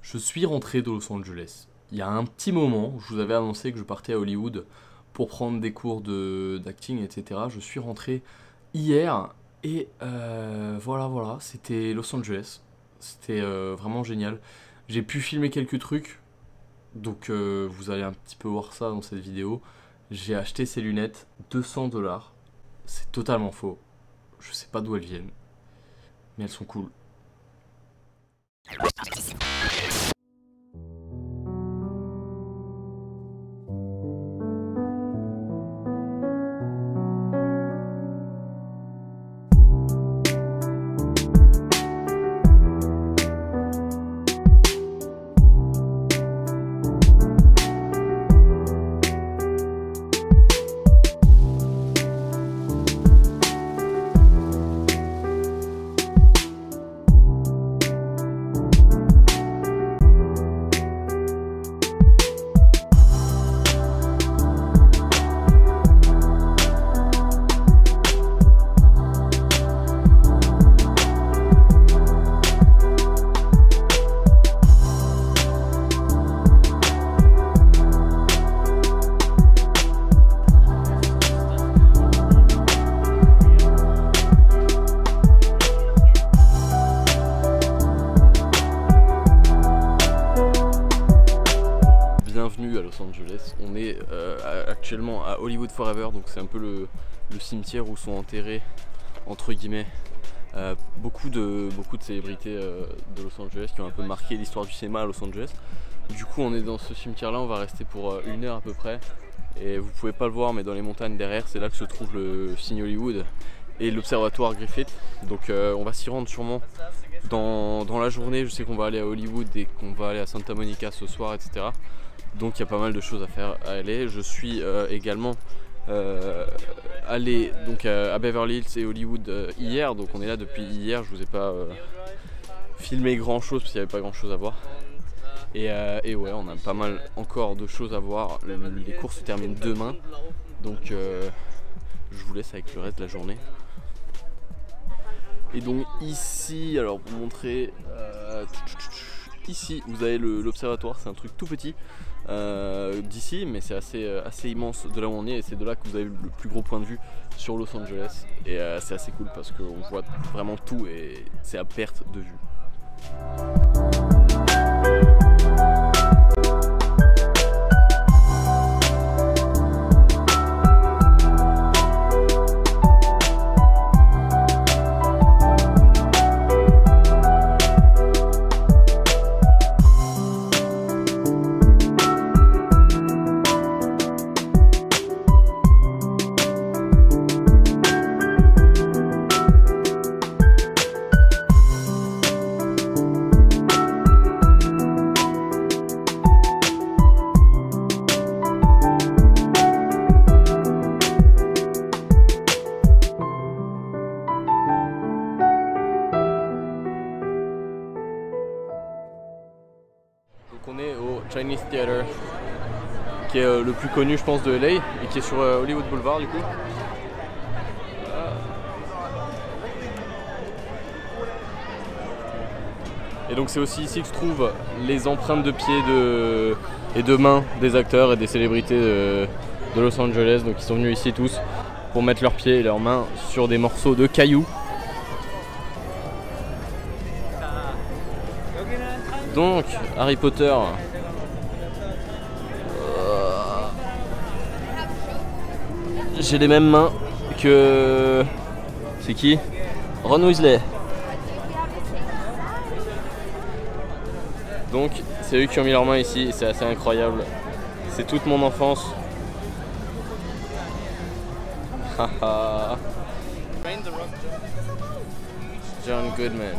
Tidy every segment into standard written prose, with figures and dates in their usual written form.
Je suis rentré de Los Angeles. Il y a un petit moment, je vous avais annoncé que je partais à Hollywood pour prendre des cours d'acting, etc. Je suis rentré hier et voilà, c'était Los Angeles. C'était vraiment génial. J'ai pu filmer quelques trucs, donc vous allez un petit peu voir ça dans cette vidéo. J'ai acheté ces lunettes, $200. C'est totalement faux. Je sais pas d'où elles viennent, mais elles sont cool. Bienvenue à Los Angeles, on est actuellement à Hollywood Forever, donc c'est un peu le cimetière où sont enterrés, entre guillemets, beaucoup de célébrités de Los Angeles qui ont un peu marqué l'histoire du cinéma à Los Angeles. Du coup on est dans ce cimetière là, on va rester pour 1 heure à peu près, et vous pouvez pas le voir mais dans les montagnes derrière c'est là que se trouve le signe Hollywood et l'observatoire Griffith, donc on va s'y rendre sûrement dans la journée. Je sais qu'on va aller à Hollywood et qu'on va aller à Santa Monica ce soir, etc. Donc il y a pas mal de choses à faire à LA. Je suis également allé donc, à Beverly Hills et Hollywood hier, donc on est là depuis hier. Je vous ai pas filmé grand chose parce qu'il n'y avait pas grand chose à voir. Et ouais, on a pas mal encore de choses à voir. Les cours se terminent demain, donc je vous laisse avec le reste de la journée. Et donc ici, alors pour vous montrer, ici vous avez l'observatoire, c'est un truc tout petit d'ici, mais c'est assez immense de là où on est, et c'est de là que vous avez le plus gros point de vue sur Los Angeles, et c'est assez cool parce qu'on voit vraiment tout et c'est à perte de vue. Donc on est au Chinese Theater, qui est le plus connu je pense de LA et qui est sur Hollywood Boulevard du coup. Et donc c'est aussi ici que se trouvent les empreintes de pieds et de mains des acteurs et des célébrités de Los Angeles. Donc ils sont venus ici tous pour mettre leurs pieds et leurs mains sur des morceaux de cailloux. Donc, Harry Potter. J'ai les mêmes mains que... C'est qui? Ron Weasley. Donc, c'est eux qui ont mis leurs mains ici et c'est assez incroyable. C'est toute mon enfance. Haha. John Goodman.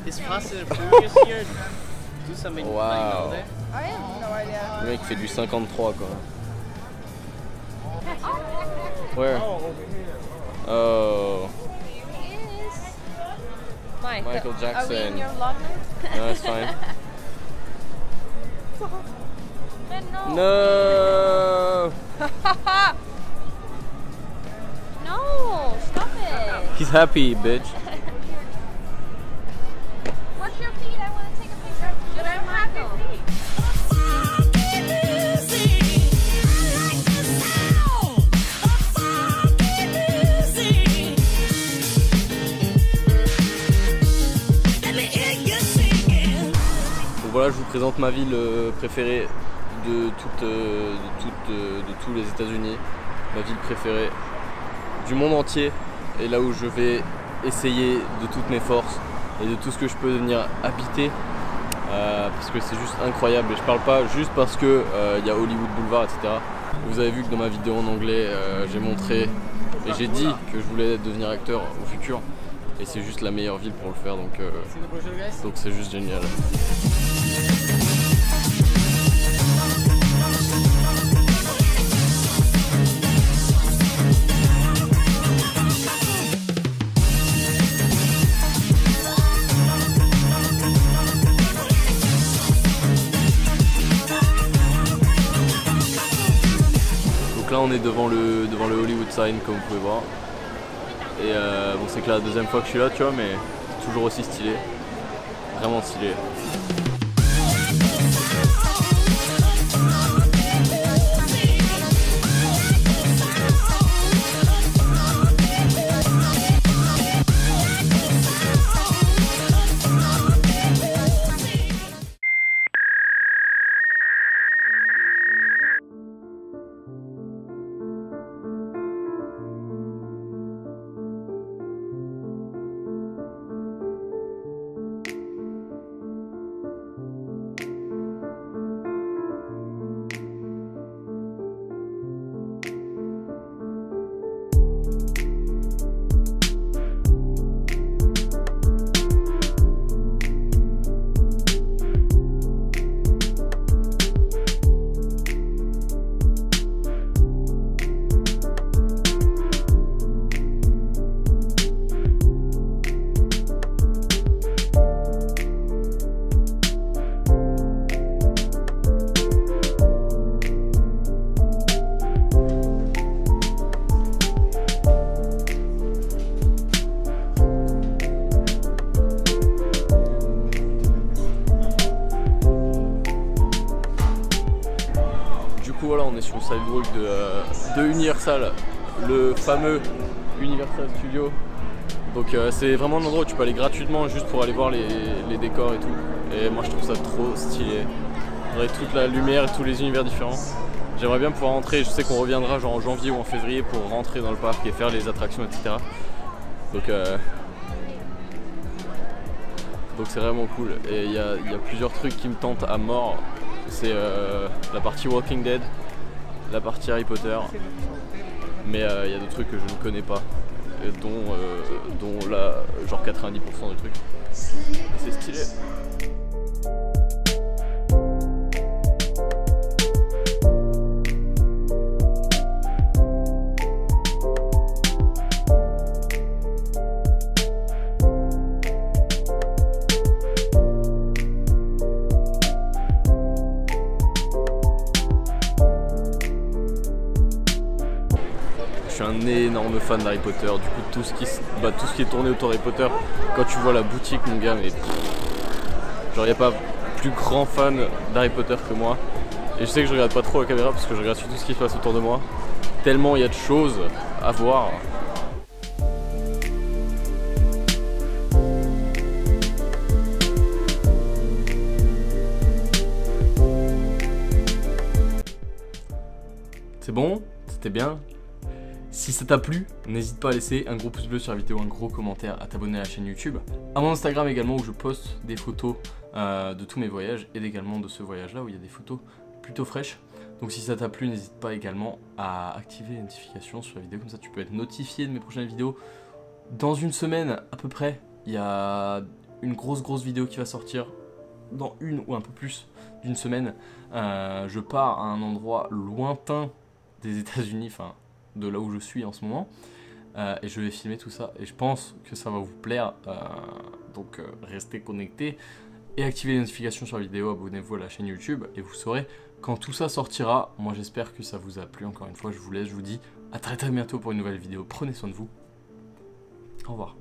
Is Fast and Furious here? Do something Wow. like there? I have no idea. Le mec fait du 53 quoi. Where? Oh, Michael Are we in Jackson. your vlog now? No, it's fine. Man, no. No! No, stop it. He's happy, bitch. What your feet. I want to take a picture. But I don't have your feet. Donc voilà, je vous présente ma ville préférée de tous les États-Unis, ma ville préférée du monde entier, et là où je vais essayer de toutes mes forces et de tout ce que je peux venir habiter, parce que c'est juste incroyable. Et je parle pas juste parce que y a Hollywood Boulevard, etc. Vous avez vu que dans ma vidéo en anglais, j'ai montré et j'ai dit que je voulais devenir acteur au futur, et c'est juste la meilleure ville pour le faire, donc c'est juste génial. Donc là on est devant le Hollywood sign, comme vous pouvez voir. Et bon, c'est que la deuxième fois que je suis là, tu vois, mais toujours aussi stylé. Vraiment stylé. Voilà, on est sur le sidewalk de Universal, le fameux Universal Studio. Donc c'est vraiment un endroit où tu peux aller gratuitement juste pour aller voir les décors et tout. Et moi je trouve ça trop stylé. Avec toute la lumière et tous les univers différents. J'aimerais bien pouvoir rentrer, je sais qu'on reviendra genre en janvier ou en février pour rentrer dans le parc et faire les attractions, etc. Donc c'est vraiment cool. Et il y a plusieurs trucs qui me tentent à mort. C'est la partie Walking Dead, la partie Harry Potter, mais il y a d'autres trucs que je ne connais pas, et dont là, genre 90% des trucs. Et c'est stylé. Je suis un énorme fan d'Harry Potter, du coup tout ce qui est tourné autour d'Harry Potter, quand tu vois la boutique, mon gars, mais genre y a pas plus grand fan d'Harry Potter que moi. Et je sais que je regarde pas trop la caméra parce que je regarde surtout ce qui se passe autour de moi, tellement il y a de choses à voir. C'est bon? C'était bien? Si ça t'a plu, n'hésite pas à laisser un gros pouce bleu sur la vidéo, un gros commentaire, à t'abonner à la chaîne YouTube, à mon Instagram également où je poste des photos de tous mes voyages et également de ce voyage là où il y a des photos plutôt fraîches. Donc si ça t'a plu, n'hésite pas également à activer les notifications sur la vidéo, comme ça tu peux être notifié de mes prochaines vidéos. Dans une semaine à peu près, il y a une grosse vidéo qui va sortir, dans une ou un peu plus d'une semaine. Je pars à un endroit lointain des États-Unis, enfin de là où je suis en ce moment, et je vais filmer tout ça et je pense que ça va vous plaire, donc restez connectés et activez les notifications sur la vidéo, abonnez-vous à la chaîne YouTube et vous saurez quand tout ça sortira. Moi j'espère que ça vous a plu. Encore une fois je vous laisse, je vous dis à très bientôt pour une nouvelle vidéo, prenez soin de vous, au revoir.